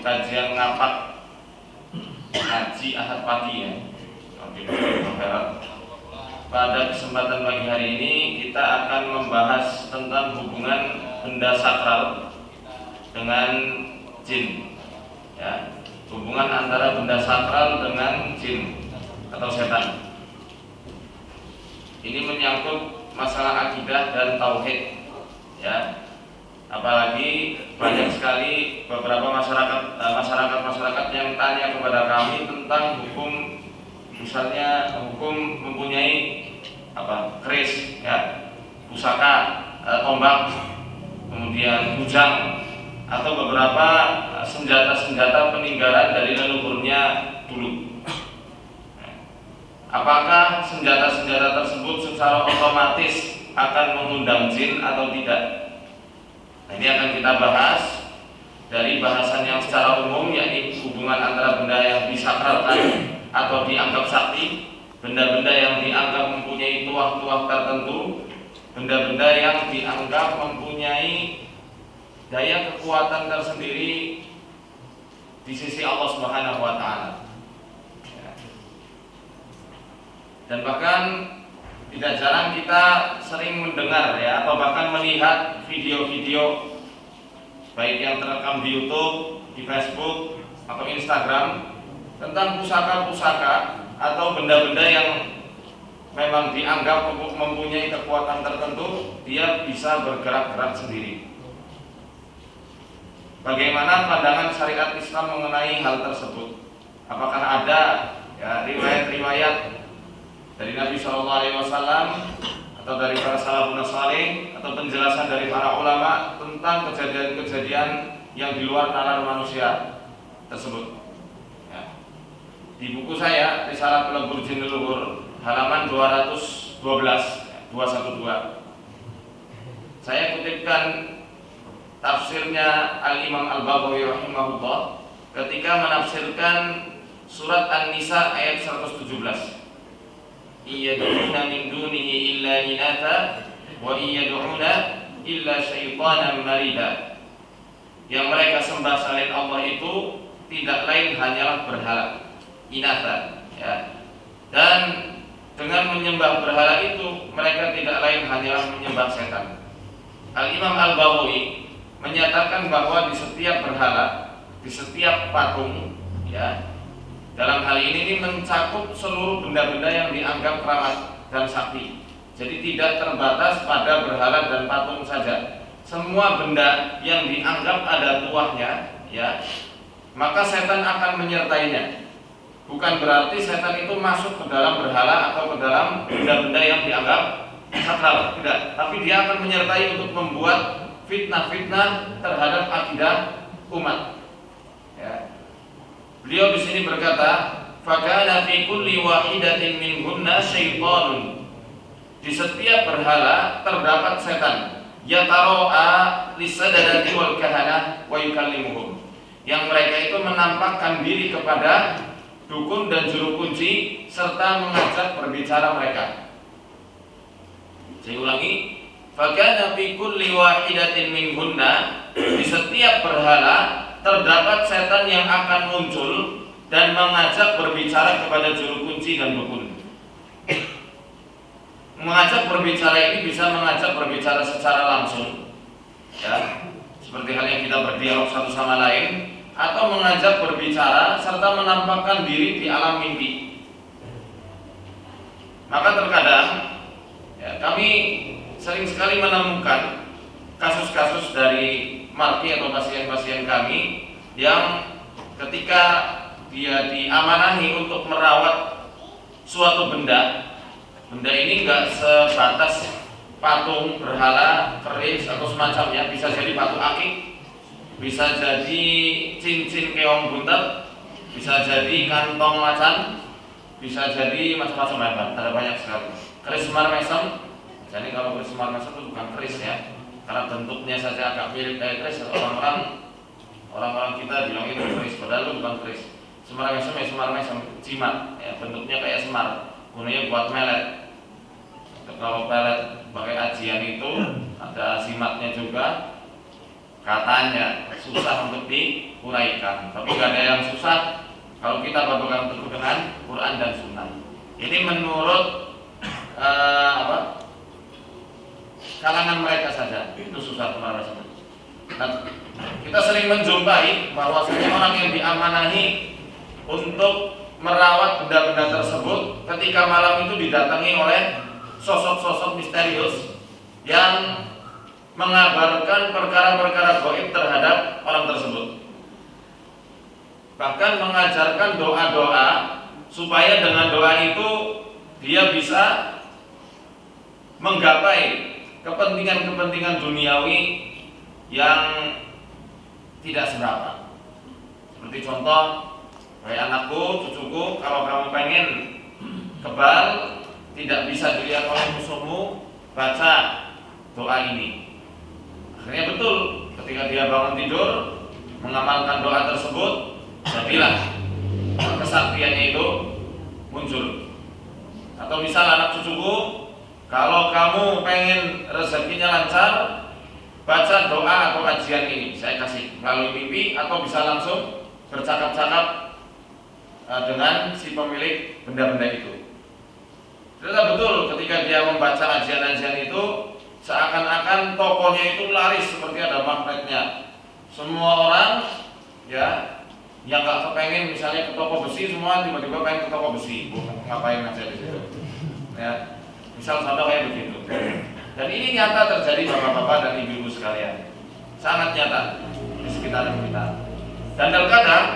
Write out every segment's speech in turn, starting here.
kajian ngapak ngaji Ahad pagi ya di Barat. Pada kesempatan pagi hari ini kita akan membahas tentang hubungan benda sakral dengan jin, ya, hubungan antara benda sakral dengan jin atau setan. Ini menyangkut masalah akidah dan tauhid, ya. Apalagi banyak sekali beberapa masyarakat yang tanya kepada kami tentang hukum, misalnya hukum mempunyai keris, ya, pusaka, tombak, kemudian bujang, atau beberapa senjata-senjata peninggalan dari leluhurnya dulu. Apakah senjata-senjata tersebut secara otomatis akan mengundang jin atau tidak? Nah, ini akan kita bahas dari bahasan yang secara umum, yakni hubungan antara benda yang disakralkan atau dianggap sakti, benda-benda yang dianggap mempunyai tuah-tuah tertentu, benda-benda yang dianggap mempunyai daya kekuatan tersendiri di sisi Allah Subhanahu wa Ta'ala. Dan bahkan tidak jarang kita sering mendengar, ya, atau bahkan melihat video-video baik yang terekam di YouTube, di Facebook atau Instagram tentang pusaka-pusaka atau benda-benda yang memang dianggap mempunyai kekuatan tertentu, dia bisa bergerak-gerak sendiri. Bagaimana pandangan syariat Islam mengenai hal tersebut? Apakah ada, ya, riwayat-riwayat dari Nabi SAW atau dari para salafun salih atau penjelasan dari para ulama tentang kejadian-kejadian yang di luar nalar manusia tersebut? Ya. Di buku saya Risalah Pelebur Jin Leluhur halaman 212, saya kutipkan tafsirnya Al-Imam Al-Baghawi rahimahullah ketika menafsirkan surat An-Nisa ayat 117. Iyad'una min dunihi illa inatha wa iyad'una illa syaitanan marida. Yang mereka sembah selain Allah itu tidak lain hanyalah berhala, inatha, ya. Dan dengan menyembah berhala itu mereka tidak lain hanyalah menyembah setan. Al-Imam Al-Baghawi menyatakan bahwa di setiap berhala, di setiap patung, ya, dalam hal ini mencakup seluruh benda-benda yang dianggap keramat dan sakti. Jadi tidak terbatas pada berhala dan patung saja. Semua benda yang dianggap ada tuahnya, ya, maka setan akan menyertainya. Bukan berarti setan itu masuk ke dalam berhala atau ke dalam benda-benda yang dianggap sakral, tidak. Tapi dia akan menyertai untuk membuat fitnah-fitnah terhadap akidah umat. Ya. Beliau di sini berkata, "Fakana fi kulli wahidatin minhunna syaitanun." Di setiap berhala terdapat setan. Yataro'a lisadadati wal kahana wa yukallimuhum. Yang mereka itu menampakkan diri kepada dukun dan juru kunci serta mengajak berbicara mereka. Saya ulangi, "Fakana fi kulli wahidatin minhunna." Di setiap berhala terdapat setan yang akan muncul dan mengajak berbicara kepada juru kunci dan dukun. Mengajak berbicara ini bisa mengajak berbicara secara langsung, ya, seperti halnya kita berdialog satu sama lain, atau mengajak berbicara serta menampakkan diri di alam mimpi. Maka terkadang, ya, kami sering sekali menemukan kasus-kasus dari marki atau pasien-pasien kami yang ketika dia diamanahi untuk merawat suatu benda ini enggak sebatas patung, berhala, keris atau semacamnya, bisa jadi batu akik, bisa jadi cincin keong buntet, bisa jadi kantong macan, bisa jadi macam-macam, ada banyak sekali. Keris semar mesem, jadi kalau keris semar mesem itu bukan keris, ya, karena bentuknya saja agak mirip kayak keris. Orang-orang kita bilang itu keris, padahal itu bukan keris. Semar mesem ya semar mesem, jimat, ya, bentuknya kayak semar, gunanya buat melet. Kalau pelet pakai ajian itu ada jimatnya juga. katanya susah untuk diuraikan, tapi nggak ada yang susah kalau kita berpegang teguh dengan Quran dan Sunnah. Ini menurut kalangan mereka saja itu susah kemarin. Nah, kita sering menjumpai bahwasanya orang yang diamanahi untuk merawat benda-benda tersebut ketika malam itu didatangi oleh sosok-sosok misterius yang mengabarkan perkara-perkara gaib terhadap orang tersebut. Bahkan mengajarkan doa-doa supaya dengan doa itu dia bisa menggapai kepentingan-kepentingan duniawi yang tidak seberapa. Seperti contoh, kayak anakku, cucuku, kalau kamu pengen kebal, tidak bisa dilihat oleh musuhmu, baca doa ini. Akhirnya betul, ketika dia bangun tidur, mengamalkan doa tersebut, jadilah kesaktiannya itu muncul. Atau misal anak cucuku, kalau kamu pengen rezekinya lancar, baca doa atau kajian ini, saya kasih melalui mimpi atau bisa langsung bercakap-cakap dengan si pemilik benda-benda itu. Ternyata betul, ketika dia membaca ajian-ajian itu, seakan-akan tokonya itu laris seperti ada magnetnya. Semua orang ya yang nggak kepengen misalnya ke toko besi, semua tiba-tiba pengen ke toko besi. Ngapain aja di situ? Ya, misal contoh kayak begitu. Dan ini nyata terjadi bapak-bapak dan ibu-ibu sekalian, sangat nyata di sekitaran kita. Dan terkadang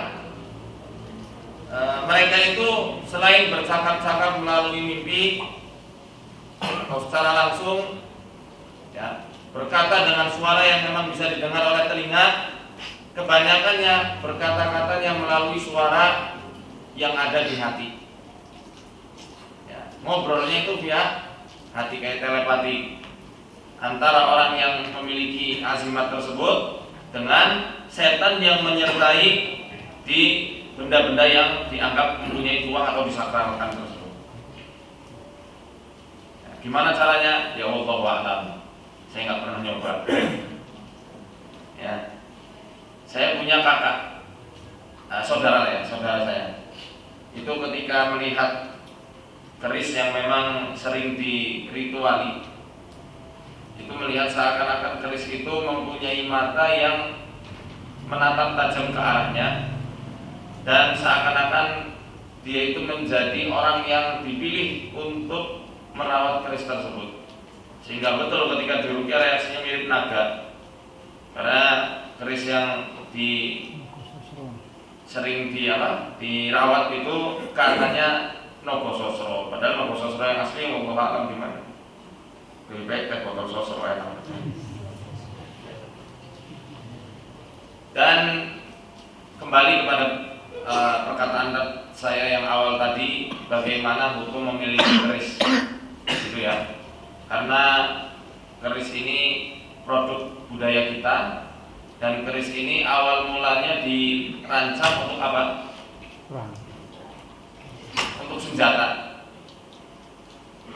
mereka itu selain bercakap-cakap melalui mimpi atau secara langsung, ya, berkata dengan suara yang memang bisa didengar oleh telinga, kebanyakannya berkata-katanya melalui suara yang ada di hati. Ya, ngobrolnya itu via hati, kayak telepati antara orang yang memiliki azimat tersebut dengan setan yang menyertai di benda-benda yang dianggap mempunyai tuah atau disakralkan tersebut. Ya, gimana caranya? Ya Allah a'lam. Saya nggak pernah nyoba. Ya, saya punya kakak, saudara saya. Itu ketika melihat keris yang memang sering dirituali, itu melihat seakan-akan keris itu mempunyai mata yang menatap tajam ke arahnya, dan seakan-akan dia itu menjadi orang yang dipilih untuk merawat keris tersebut. Sehingga betul ketika diruqyah reaksinya mirip naga, karena keris yang sering dirawat itu katanya Nogososro, padahal Nogososro yang asli wallahu a'lam gimana. Lebih baik ke botol sosro ya. Dan kembali kepada perkataan saya yang awal tadi, bagaimana hukum memiliki keris, gitu ya. Karena keris ini produk budaya kita, dan keris ini awal mulanya dirancang untuk apa? Untuk senjata.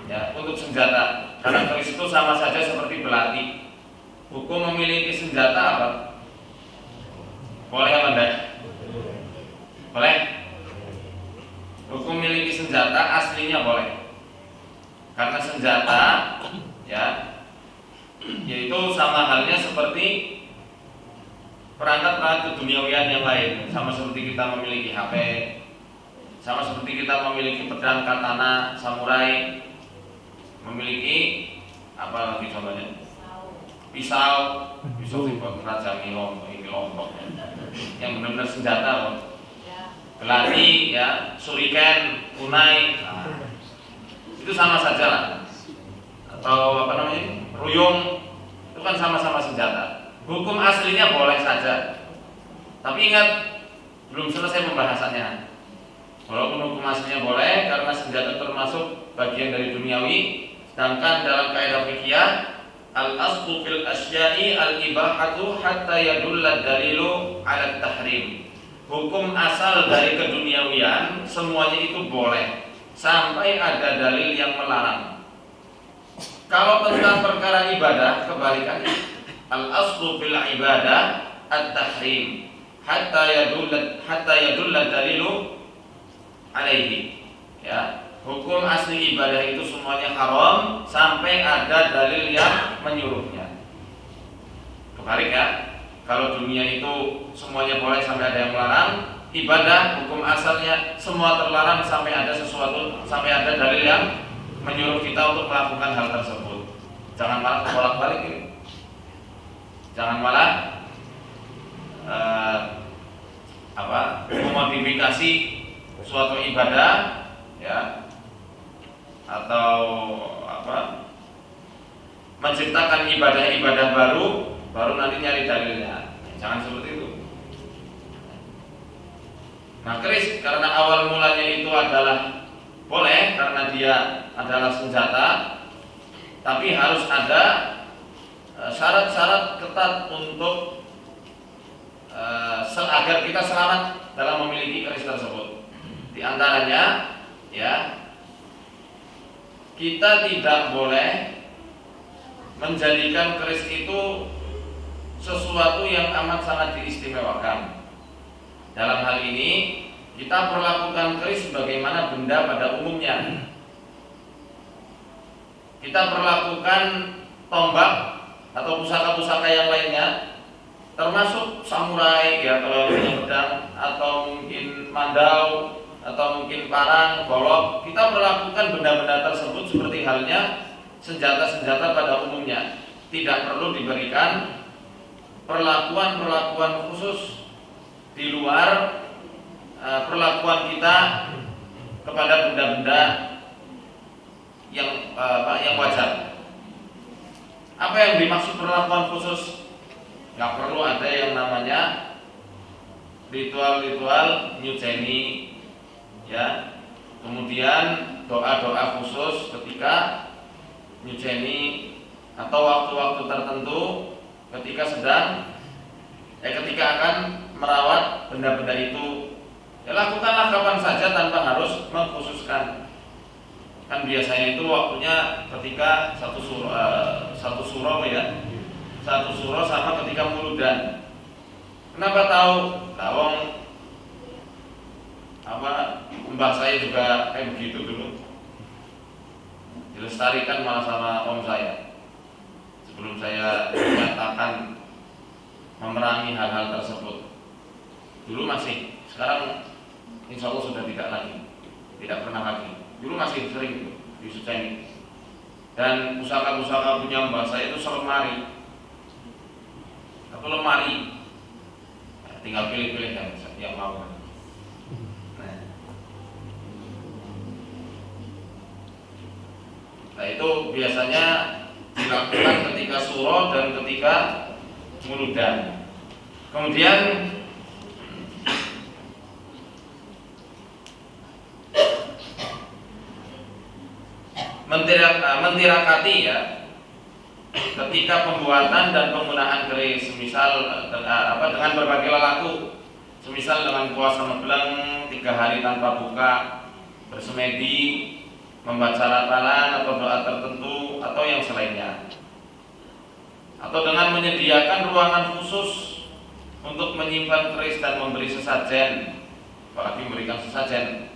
Ya, untuk senjata. Karena keris itu sama saja seperti belati. Hukum memiliki senjata apa? Boleh apa enggak? Boleh. Hukum memiliki senjata aslinya boleh. Karena senjata, ya, yaitu sama halnya seperti perangkat-perangkat keduniawian yang lain. Sama seperti kita memiliki HP, sama seperti kita memiliki pedang katana samurai, memiliki apa lagi contohnya? Pisau dibuat merajani lompok, yang benar-benar senjata, belati, ya, shuriken, kunai, itu sama saja lah. Atau apa namanya, ruyung, itu kan sama-sama senjata. Hukum aslinya boleh saja, tapi ingat belum selesai pembahasannya. Walaupun hukum aslinya boleh karena senjata termasuk bagian dari duniawi, sedangkan dalam kaidah fikih al-aslu fil asya'i al-ibahatu hatta yadulla dalilu ala tahrim. Hukum asal dari keduniawian semuanya itu boleh sampai ada dalil yang melarang. Kalau tentang perkara ibadah kebalikannya. al-aslu fil ibadah at-tahrim hatta yadulla dalilu alaihi. Ya, hukum asli ibadah itu semuanya haram sampai ada dalil yang menyuruhnya. Kebalik ya. Kalau dunia itu semuanya boleh sampai ada yang melarang, ibadah hukum asalnya semua terlarang sampai ada dalil yang menyuruh kita untuk melakukan hal tersebut. Jangan malah bolak-balik ini. Jangan malah memodifikasi suatu ibadah, ya, atau menciptakan ibadah-ibadah baru nanti nyari dalilnya. Jangan seperti itu. Nah, keris karena awal mulanya itu adalah boleh karena dia adalah senjata, tapi harus ada syarat-syarat ketat untuk agar kita selamat dalam memiliki keris tersebut. Di antaranya, ya, kita tidak boleh menjadikan keris itu sesuatu yang amat sangat diistimewakan. Dalam hal ini kita perlakukan keris sebagaimana benda pada umumnya. Kita perlakukan tombak atau pusaka-pusaka yang lainnya, termasuk samurai, ya, kalau punya pedang, atau mungkin mandau, atau mungkin parang, golok. Kita perlakukan benda-benda tersebut seperti halnya senjata-senjata pada umumnya. Tidak perlu diberikan perlakuan khusus di luar perlakuan kita kepada benda-benda yang wajar. Apa yang dimaksud perlakuan khusus? Nggak perlu ada yang namanya ritual-ritual nyuceni, ya. Kemudian doa-doa khusus ketika nyuceni atau waktu-waktu tertentu ketika akan merawat benda-benda itu. Ya, lakukanlah kapan saja tanpa harus mengkhususkan. Kan biasanya itu waktunya ketika satu surah ya. Satu surah sama ketika muludan. Kenapa tahu? Lawang mbah saya juga kayak begitu dulu. Dilestarikan malah sama om saya. Sebelum saya menyatakan memerangi hal-hal tersebut. Dulu masih, sekarang insya Allah sudah tidak pernah lagi. Dulu masih sering disuceni. Dan pusaka-pusaka punya mbah saya itu selemari atau lemari. Nah, tinggal pilih-pilih yang mau. Nah, itu biasanya dilakukan ketika surah dan ketika muludan. Kemudian mentirakati, ya, ketika pembuatan dan penggunaan keris, misal dengan berbagai lelaku, semisal dengan puasa mebelang 3 hari tanpa buka, bersemedi, membaca rapalan atau doa tertentu atau yang selainnya, atau dengan menyediakan ruangan khusus untuk menyimpan keris dan memberi sesajen, apalagi memberikan sesajen.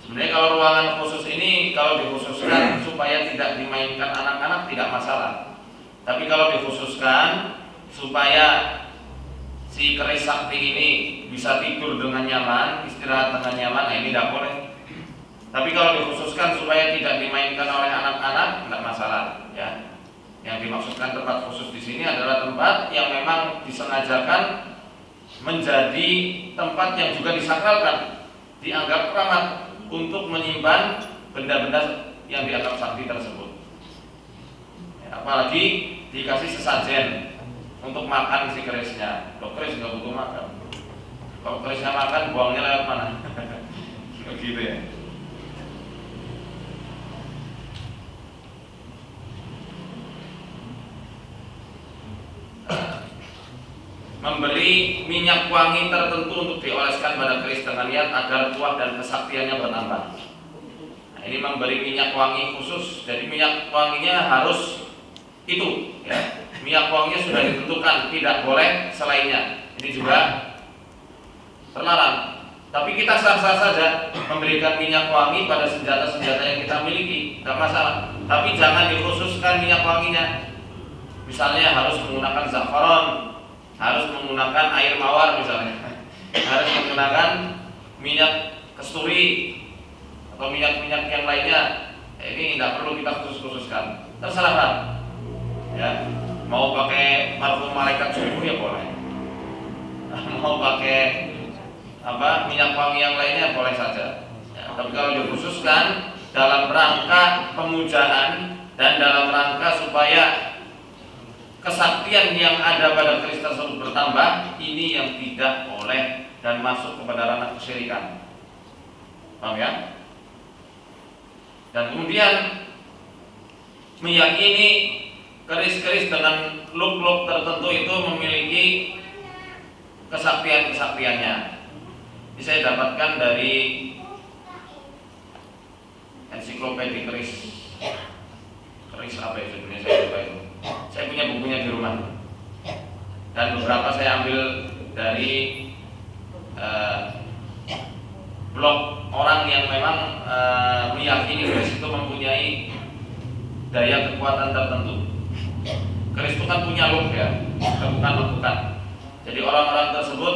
Sebenarnya kalau ruangan khusus ini kalau dikhususkan supaya tidak dimainkan anak-anak tidak masalah. Tapi kalau dikhususkan supaya si keris sakti ini bisa tidur dengan nyaman, istirahat dengan nyaman, nah ini tidak boleh. Tapi kalau dikhususkan supaya tidak dimainkan oleh anak-anak tidak masalah, ya. Yang dimaksudkan tempat khusus di sini adalah tempat yang memang disengajakan menjadi tempat yang juga disakralkan, dianggap keramat untuk menyimpan benda-benda yang dianggap sakti tersebut. Ya, apalagi dikasih sesajen untuk makan si kerisnya. Kalau keris nggak butuh makan. Kalau kerisnya makan, buangnya lewat mana? Begitu ya. Memberi minyak wangi tertentu untuk dioleskan pada keris dengan niat agar kuat dan kesaktiannya bertambah. Nah, ini memberi minyak wangi khusus. Jadi minyak wanginya harus itu, ya. minyak wanginya sudah ditentukan, tidak boleh selainnya. Ini juga terlarang. Tapi kita sah-sah saja memberikan minyak wangi pada senjata-senjata yang kita miliki, tidak masalah. Tapi jangan dikhususkan minyak wanginya. Misalnya harus menggunakan zafaron, harus menggunakan air mawar misalnya, harus menggunakan minyak kasturi atau minyak-minyak yang lainnya. Ini tidak perlu kita khususkan. Terserah, ya. Mau pakai parfum malaikat subuh ya boleh. Mau pakai minyak wangi yang lainnya boleh saja. Ya, tapi kalau dikhususkan dalam rangka pemujaan dan dalam rangka supaya kesaktian yang ada pada keris tersebut bertambah, ini yang tidak boleh dan masuk kepada ranah kesyirikan. Paham ya? Dan kemudian meyakini keris-keris dengan look-look tertentu itu memiliki kesaktian-kesaktiannya. Ini saya dapatkan dari ensiklopedia keris. Keris apa itu sebenarnya, saya lupa itu. Saya punya bukunya di rumah. Dan beberapa saya ambil dari blog orang yang memang meyakini keris itu mempunyai daya kekuatan tertentu. Keris itu kan punya look ya, bukan. Jadi orang-orang tersebut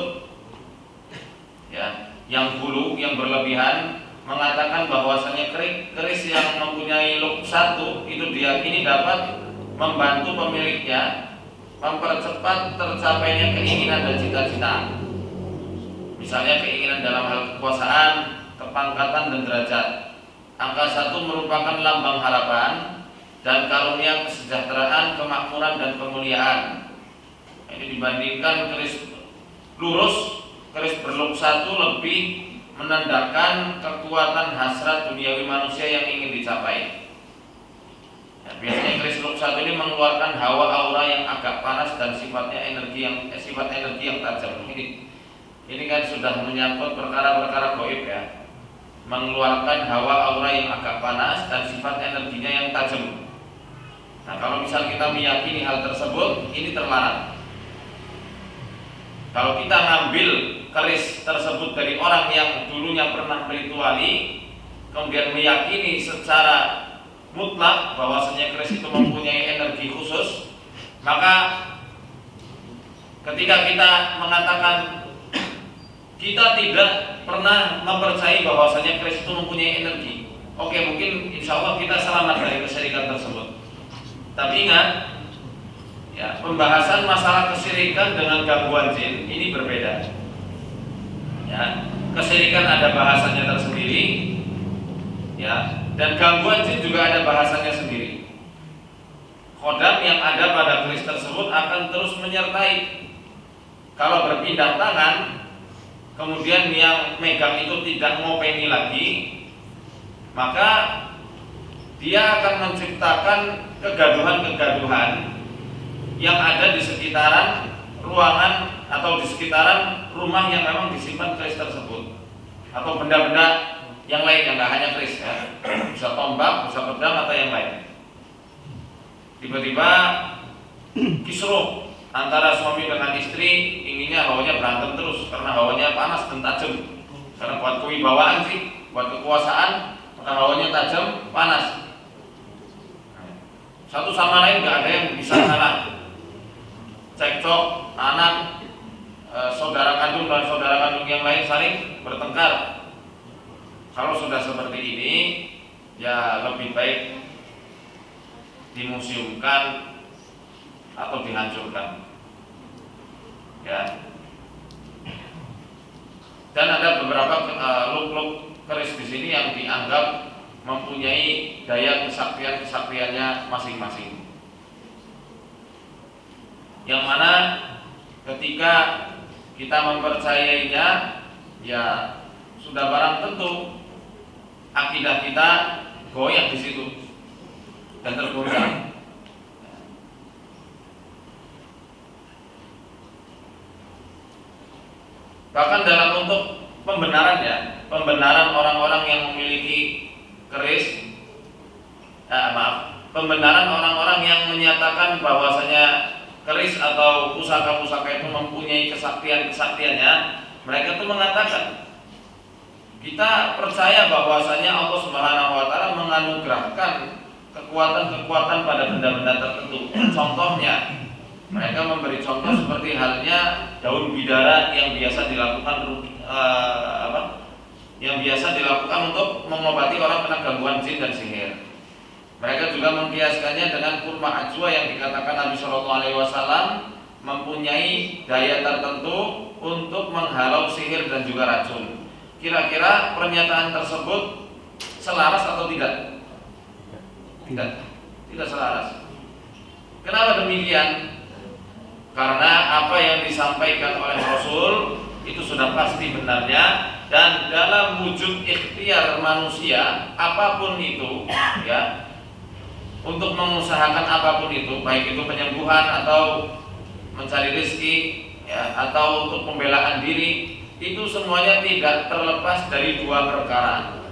ya, yang gulu, yang berlebihan mengatakan bahwasanya keris yang mempunyai look satu itu diyakini dapat membantu pemiliknya mempercepat tercapainya keinginan dan cita-cita. Misalnya keinginan dalam hal kekuasaan, kepangkatan dan derajat. Angka 1 merupakan lambang harapan dan karunia kesejahteraan, kemakmuran dan kemuliaan. Ini dibandingkan keris lurus, keris berlook 1 lebih menandakan kekuatan hasrat duniawi manusia yang ingin dicapai. Ya, biasanya keris look 1 ini mengeluarkan hawa aura yang agak panas dan sifat energi yang tajam. Ini kan sudah menyangkut perkara-perkara gaib ya. Mengeluarkan hawa aura yang agak panas dan sifat energinya yang tajam. Nah, kalau misal kita meyakini hal tersebut, ini terlarang. Kalau kita ngambil keris tersebut dari orang yang dulunya pernah merituali, kemudian meyakini secara mutlak bahwasanya keris itu mempunyai energi khusus, maka ketika kita mengatakan kita tidak pernah mempercayai bahwasanya keris itu mempunyai energi, oke, mungkin insya Allah kita selamat dari kesyirikan tersebut. Tapi ingat, ya, pembahasan masalah kesyirikan dengan gangguan jin ini berbeda. Ya, kesyirikan ada bahasanya tersendiri, ya, dan gangguan jin juga ada bahasanya sendiri. Khodam yang ada pada keris tersebut akan terus menyertai. Kalau berpindah tangan, kemudian yang megang itu tidak ngopeni lagi, maka dia akan menciptakan kegaduhan-kegaduhan yang ada di sekitaran ruangan atau di sekitaran rumah yang memang disimpan keris tersebut, atau benda-benda yang lain yang nggak hanya keris ya, bisa tombak, bisa pedang atau yang lain. Tiba-tiba kisruh antara suami dengan istri, inginnya hawanya berantem terus karena hawanya panas dan tajam. Karena buat kewibawaan sih, buat kekuasaan, maka hawanya tajam, panas. Satu sama lain nggak ada yang bisa kalah. Cekcok anak, saudara kandung dan saudara kandung yang lain saling bertengkar. Kalau sudah seperti ini, ya lebih baik dimuseumkan atau dihancurkan. Ya. Dan ada beberapa look keris di sini yang dianggap mempunyai daya kesaktiannya masing-masing. Yang mana ketika kita mempercayainya, ya sudah barang tentu akidah kita goyah di situ dan tergoncang. Bahkan dalam untuk pembenaran orang-orang yang memiliki keris, pembenaran orang-orang yang menyatakan bahwasanya keris atau pusaka-pusaka itu mempunyai kesaktian-kesaktiannya, mereka itu mengatakan, kita percaya bahwasanya Allah Subhanahu wa taala menganugerahkan kekuatan-kekuatan pada benda-benda tertentu. Contohnya, mereka memberi contoh seperti halnya daun bidara yang biasa dilakukan untuk mengobati orang kena gangguan jin dan sihir. Mereka juga mengkiaskannya dengan kurma ajwa yang dikatakan Nabi Shallallahu Alaihi Wasallam mempunyai daya tertentu untuk menghalau sihir dan juga racun. Kira-kira pernyataan tersebut selaras atau tidak? Tidak selaras. Kenapa demikian? Karena apa yang disampaikan oleh Rasul itu sudah pasti benarnya, dan dalam wujud ikhtiar manusia apapun itu, ya, untuk mengusahakan apapun itu, baik itu penyembuhan atau mencari rezeki, ya, atau untuk pembelaan diri, itu semuanya tidak terlepas dari dua perkara,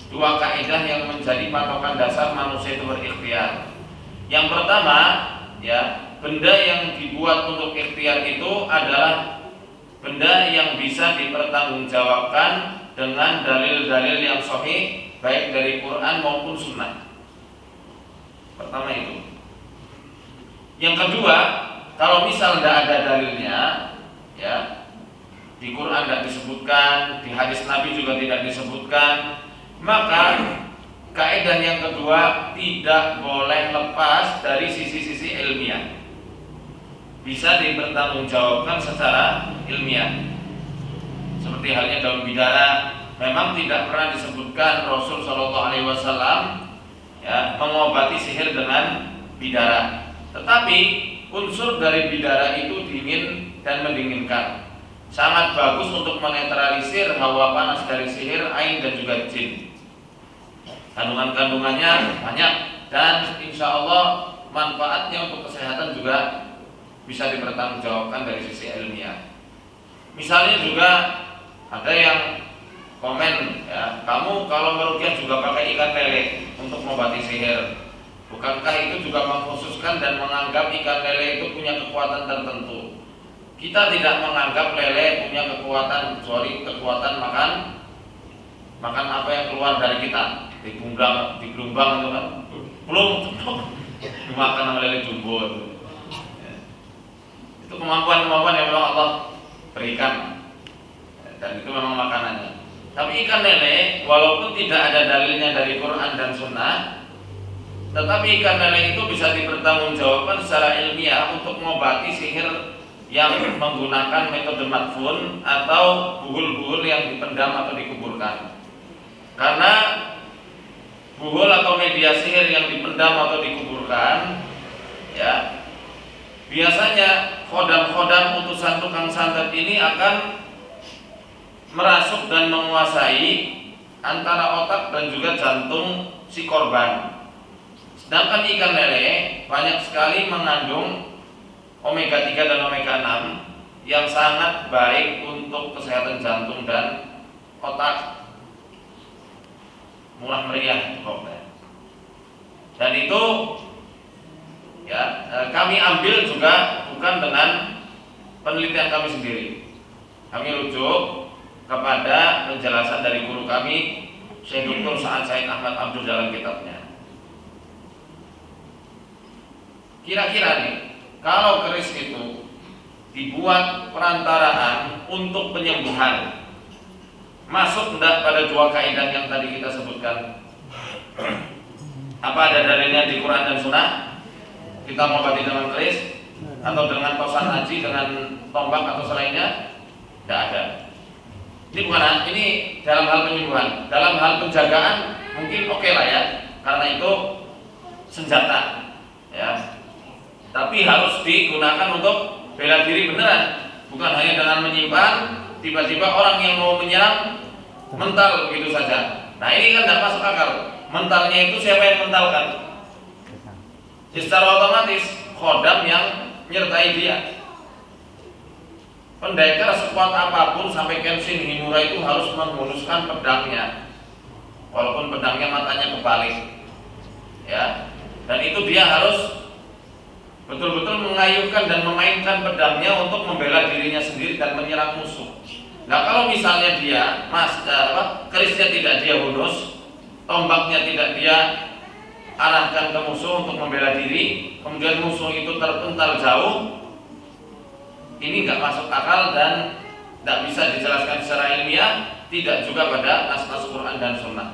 dua kaidah yang menjadi patokan dasar manusia itu berikhtiar. Yang pertama, ya, benda yang dibuat untuk ikhtiar itu adalah benda yang bisa dipertanggungjawabkan dengan dalil-dalil yang sahih, baik dari Quran maupun Sunnah. Pertama itu. Yang kedua, kalau misal tidak ada dalilnya, ya, di Quran tidak disebutkan, di hadis Nabi juga tidak disebutkan, maka kaidah yang kedua tidak boleh lepas dari sisi-sisi ilmiah, bisa dipertanggungjawabkan secara ilmiah. Seperti halnya daun bidara, memang tidak pernah disebutkan Rasul Shallallahu Alaihi Wasallam, ya, mengobati sihir dengan bidara, tetapi unsur dari bidara itu dingin dan mendinginkan, sangat bagus untuk menetralisir hawa panas dari sihir, ain dan juga jin. Kandungan-kandungannya banyak dan insya Allah manfaatnya untuk kesehatan juga bisa dipertanggungjawabkan dari sisi ilmiah. Misalnya juga ada yang komen, ya, kamu kalau meruqyah juga pakai ikan lele untuk mengobati sihir. Bukankah itu juga mengkhususkan dan menganggap ikan lele itu punya kekuatan tertentu? Kita tidak menganggap lele punya kekuatan kecuali kekuatan makan apa yang keluar dari kita. Di gelombang itu kan, belum dimakan sama lele jumbo itu. Itu kemampuan-kemampuan yang memang Allah berikan, dan itu memang makanannya. Tapi ikan lele, walaupun tidak ada dalilnya dari Quran dan Sunnah, tetapi ikan lele itu bisa dipertanggungjawabkan secara ilmiah untuk mengobati sihir yang menggunakan metode madfun atau buhul-buhul yang dipendam atau dikuburkan. Karena buhul atau media sihir yang dipendam atau dikuburkan, ya, biasanya khodam-khodam utusan tukang santet ini akan merasuk dan menguasai antara otak dan juga jantung si korban. Sedangkan ikan lele banyak sekali mengandung omega 3 dan omega 6 yang sangat baik untuk kesehatan jantung dan otak. Murah meriah pokoknya. Dan itu, ya, kami ambil juga bukan dengan penelitian kami sendiri. Kami rujuk kepada penjelasan dari guru kami, Syekh Dr. Sa'ad Said Ahmad Abdul dalam kitabnya. Kira-kira nih, kalau keris itu dibuat perantaraan untuk penyembuhan, masuk tidak pada dua kaidah yang tadi kita sebutkan? Apa ada dalilnya di Quran dan Sunnah? Kita mengobati dengan keris atau dengan tosan haji, dengan tombak atau selainnya? Tidak ada. Ini bukan, ini dalam hal penyembuhan. Dalam hal penjagaan mungkin oke lah ya, karena itu senjata, ya. Tapi harus digunakan untuk bela diri beneran, bukan hanya dengan menyimpan. Tiba-tiba orang yang mau menyerang mental begitu saja. Nah ini kan tidak masuk akal. Mentalnya itu siapa yang mentalkan? Secara otomatis khodam yang menyertai dia. Pendekar sekuat apapun sampai Kenshin Himura itu harus menghunuskan pedangnya, walaupun pedangnya matanya kebalik, ya. Dan itu dia harus betul-betul mengayuhkan dan memainkan pedangnya untuk membela dirinya sendiri dan menyerang musuh. Nah kalau misalnya dia kerisnya tidak dia hunus, tombaknya tidak dia arahkan ke musuh untuk membela diri, kemudian musuh itu terpental jauh, ini nggak masuk akal dan tidak bisa dijelaskan secara ilmiah, tidak juga pada nas-nas Quran dan Sunnah.